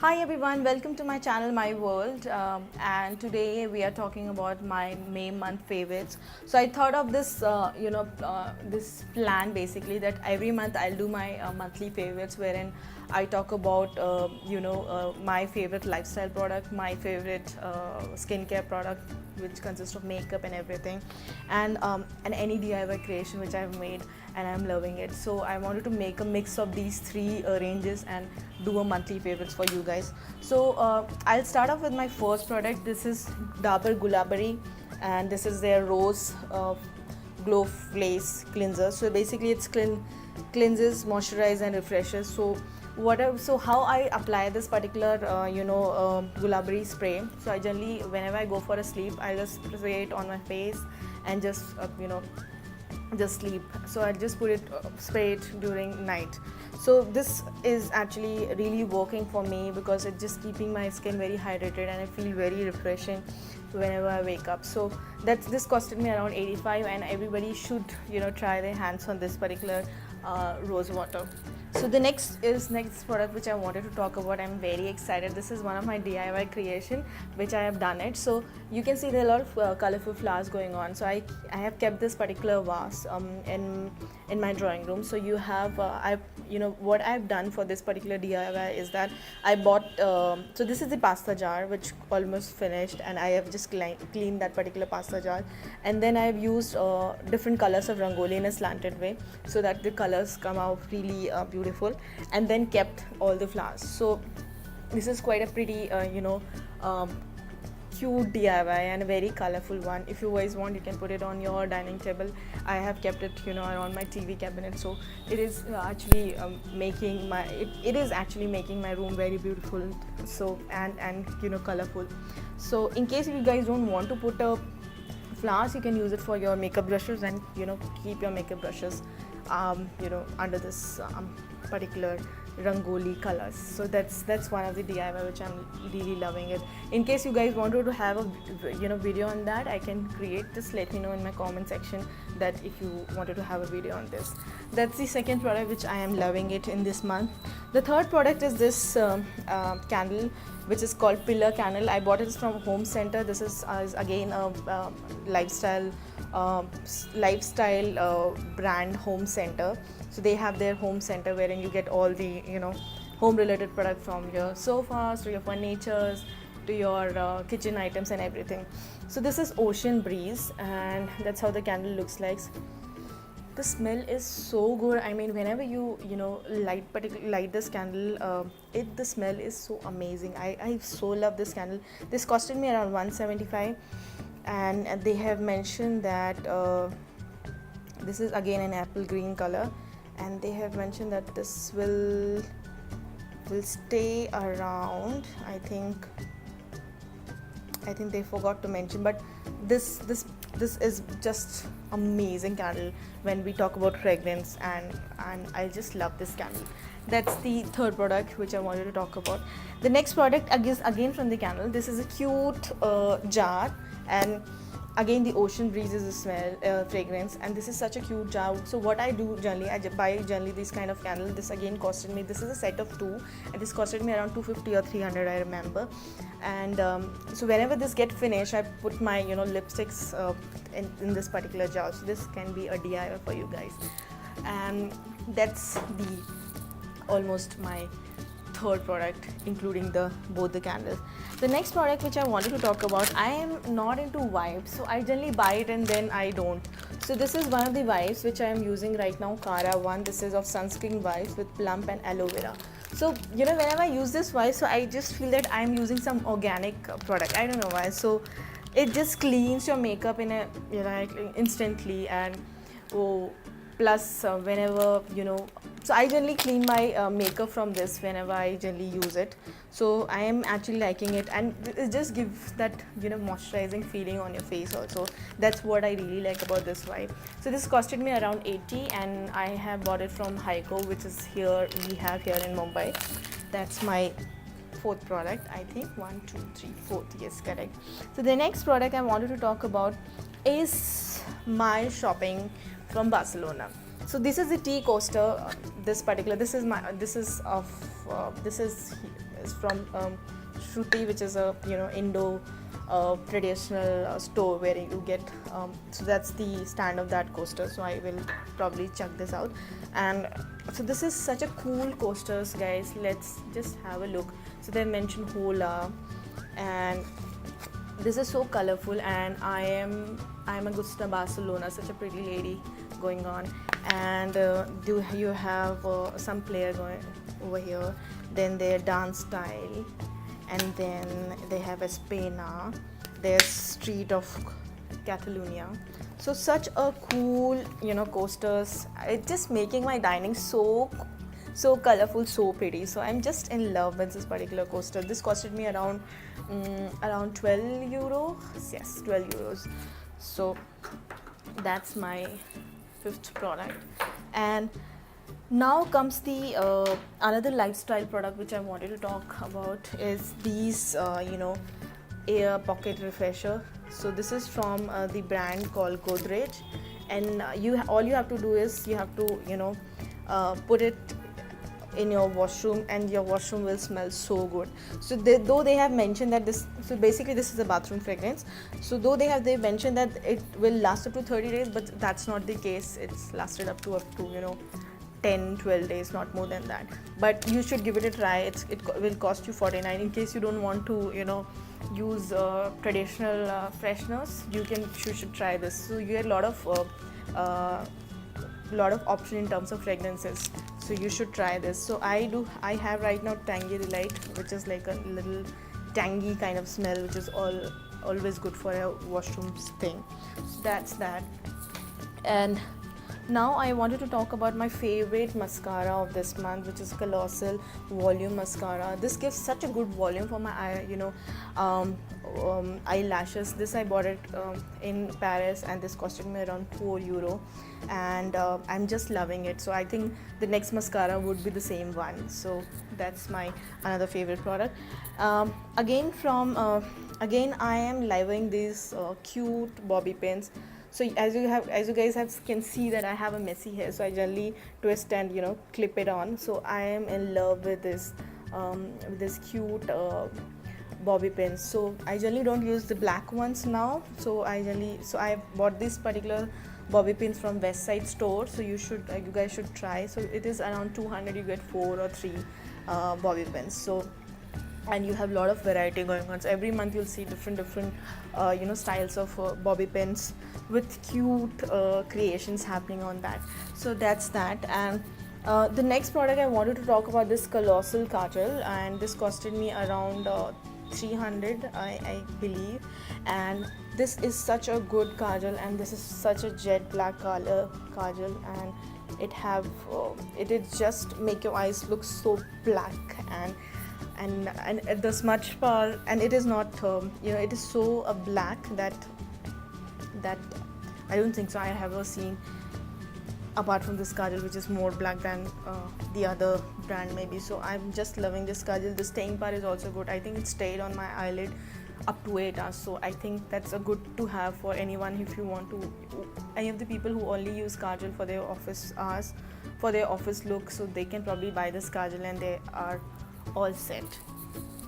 Hi everyone, welcome to my channel My World, and today we are talking about my May month favorites. So I thought of this this plan basically, that every month I'll do my monthly favorites, wherein I talk about my favorite lifestyle product, my favorite skincare product which consists of makeup and everything, and any DIY creation which I've made and I'm loving it. So I wanted to make a mix of these three ranges and do a monthly favorites for you guys. So I'll start off with my first product. This is Dabur Gulabari, and this is their Rose Glow Glaze Cleanser. So basically it's cleanses, moisturizes and refreshes. So how I apply this particular Gulabari spray. So I generally, whenever I go for a sleep, I just spray it on my face and just just sleep. So I just spray it during night. So this is actually really working for me because it's just keeping my skin very hydrated and I feel very refreshing whenever I wake up. So this costed me around 85, and everybody should try their hands on this particular rose water. So the next product which I wanted to talk about. I'm very excited. This is one of my DIY creation which I have done it. So you can see there are a lot of colorful flowers going on. So I have kept this particular vase in my drawing room. So you have what I've done for this particular DIY is that I bought so this is the pasta jar which almost finished, and I have just cleaned that particular pasta jar, and then I've used different colors of rangoli in a slanted way so that the colors come out really beautiful, and then kept all the flowers. So this is quite a pretty cute DIY and a very colorful one. If you guys want, you can put it on your dining table. I have kept it around my TV cabinet, so it is actually making my room very beautiful, so and colorful. So in case you guys don't want to put a flowers, you can use it for your makeup brushes, and keep your makeup brushes under this particular rangoli colors. So that's one of the DIY which I'm really loving it. In case you guys wanted to have a video on that, I can create. Just let me know in my comment section that if you wanted to have a video on this. That's the second product which I am loving it in this month. The third product is this candle which is called Pillar Candle. I bought it from Home Center. This is again a lifestyle brand, Home Center. So they have their Home Center wherein you get all the home related product, from your sofas to your furnitures to your kitchen items and everything. So this is Ocean Breeze, and that's how the candle looks like. The smell is so good. I mean, whenever you light this candle, the smell is so amazing. I so love this candle. This costed me around 175, and they have mentioned that this is again an apple green color, and they have mentioned that this will stay around, I think they forgot to mention, but this is just amazing candle when we talk about fragrance, and I just love this candle. That's the third product which I wanted to talk about. The next product again from the candle. This is a cute jar, and again the Ocean Breeze is a smell fragrance, and this is such a cute jar. So what I do generally, I buy this kind of candle. This again costed me, this is a set of 2, and this costed me around 250 or 300, I remember. And so whenever this get finished, I put my lipsticks in this particular jar. So this can be a DIY for you guys, and that's almost my third product, including both the candles. The next product which I wanted to talk about, I am not into wipes, so I generally buy it and then I don't. So this is one of the wipes which I am using right now, Cara one. This is of sunscreen wipes with plum and aloe vera. So whenever I use this wipe, so I just feel that I am using some organic product. I don't know why. So it just cleans your makeup in a instantly, and plus whenever so I generally clean my makeup from this whenever I generally use it. So I am actually liking it, and it just gives that moisturizing feeling on your face also. That's what I really like about this wipe. So this costed me around 80, and I have bought it from Heiko, which is we have here in Mumbai. That's my fourth product, I think. 1, 2, 3, fourth. Yes, correct. So the next product I wanted to talk about is my shopping from Barcelona. So this is the tea coaster. This is is from Shruti, which is a Indo traditional store where you get so that's the stand of that coaster. So I will probably check this out. And so this is such a cool coasters, guys. Let's just have a look. So they mentioned Hola, and this is so colorful, and I'm Augusta Barcelona, such a pretty lady going on. And do you have some player going over here, then their dance style, and then they have Espana, their street of Catalonia. So such a cool coasters. It's just making my dining so colorful, so pretty. So I'm just in love with this particular coaster. This costed me around 12 euro. Yes, 12 euros. So that's my fifth product. And now comes the another lifestyle product which I wanted to talk about is these air pocket refresher. So this is from the brand called Godrej, and all you have to do is you have to put it in your washroom, and your washroom will smell so good. So though they have mentioned that this is a bathroom fragrance, so though they mentioned that it will last up to 30 days, but that's not the case. It's lasted up to 10-12 days, not more than that. But you should give it a try. It will cost you 49. In case you don't want to use traditional fresheners, you should try this. So you get a lot of option in terms of fragrances, so you should try this. So I have right now Tangy Delight, which is like a little tangy kind of smell, which is always good for a washroom thing. So that's that. And now I wanted to talk about my favorite mascara of this month, which is Colossal Volume Mascara. This gives such a good volume for my eyelashes. This I bought it in Paris, and this costed me around 4 euro, and I'm just loving it. So I think the next mascara would be the same one. So that's my another favorite product. Again I am loving these cute bobby pins. So as you guys can see that I have a messy hair, so I generally twist and clip it on. So I am in love with this cute bobby pins. So I generally don't use the black ones now. So I bought this particular bobby pins from West Side store. So you guys should try. So it is around 200. You get 4 or 3 bobby pins. So, and you have a lot of variety going on. So every month you'll see different styles of bobby pins with cute creations happening on that. So that's that. And the next product I wanted to talk about, this Colossal Kajal, and this costed me around 300 I believe. And this is such a good kajal, and this is such a jet black color kajal, and it is just make your eyes look so black, and the smudge power, and it is not it is so black that I don't think so I have ever seen, apart from this kajal, which is more black than the other brand maybe. So I'm just loving this kajal. The staying power is also good. I think it stayed on my eyelid up to 8 hours. So I think that's a good to have for anyone, if you want to, any of the people who only use kajal for their office hours, for their office look. So they can probably buy this kajal and they are all set.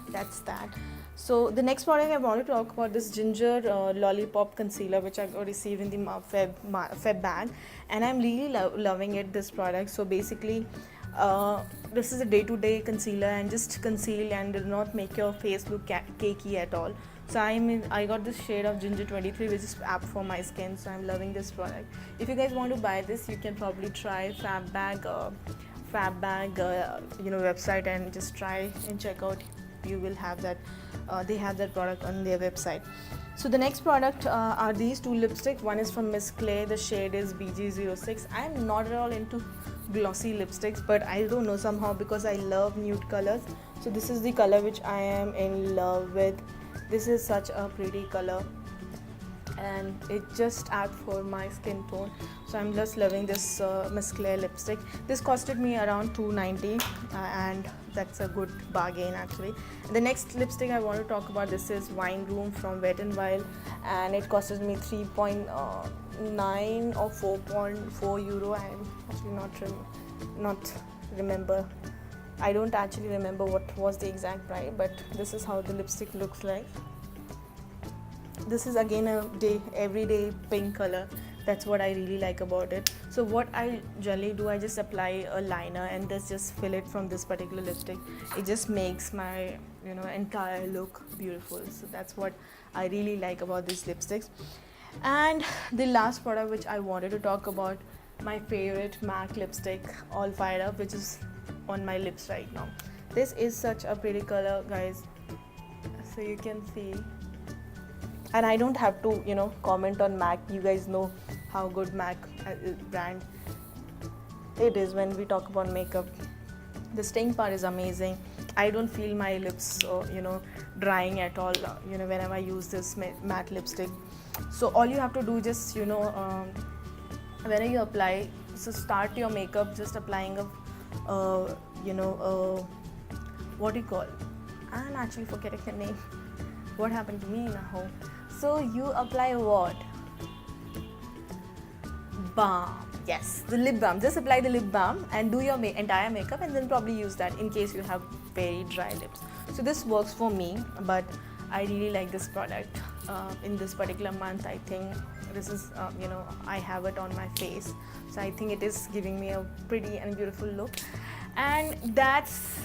That's that. So the next product I want to talk about, this Ginger Lollipop Concealer, which I received in the Feb bag, and I'm really loving it, this product. So basically this is a day-to-day concealer, and just conceal and do not make your face look cakey at all. So I got this shade of Ginger 23, which is apt for my skin. So I'm loving this product. If you guys want to buy this, you can probably try Fabbag website, and just try and check out. You will have that they have that product on their website. So the next product are these two lipsticks. One is from Miss Clay. The shade is BG06. I'm not at all into glossy lipsticks, but I don't know, somehow, because I love nude colors. So this is the color which I am in love with. This is such a pretty color, and it just adds for my skin tone. So I'm just loving this Miss Clay lipstick. This costed me around 290, and that's a good bargain actually. The next lipstick I want to talk about, this is Wine Room from Wet n Wild, and it costed me 3.9 or 4.4 euro. I'm actually not remember I don't actually remember what was the exact price, but this is how the lipstick looks like. This is again a everyday pink color. That's what I really like about it. So what I generally do, I just apply a liner and just fill it from this particular lipstick. It just makes my entire look beautiful. So that's what I really like about these lipsticks. And the last product which I wanted to talk about, my favorite MAC lipstick, All Fired Up, which is on my lips right now. This is such a pretty color, guys. So you can see, and I don't have to comment on MAC. You guys know how good MAC brand it is when we talk about makeup. The staying power is amazing. I don't feel my lips drying at all whenever I use this matte lipstick. So all you have to do, just whenever you apply, so start your makeup just applying a what do you call, I'm actually forgetting the name. What happened to me now? So you apply what? Balm. Yes, the lip balm. Just apply the lip balm and do your entire makeup, and then probably use that in case you have very dry lips. So this works for me, but I really like this product in this particular month. I think this is I have it on my face, so I think it is giving me a pretty and beautiful look. And that's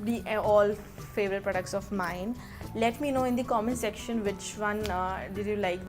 the all favorite products of mine. Let me know in the comment section which one did you like.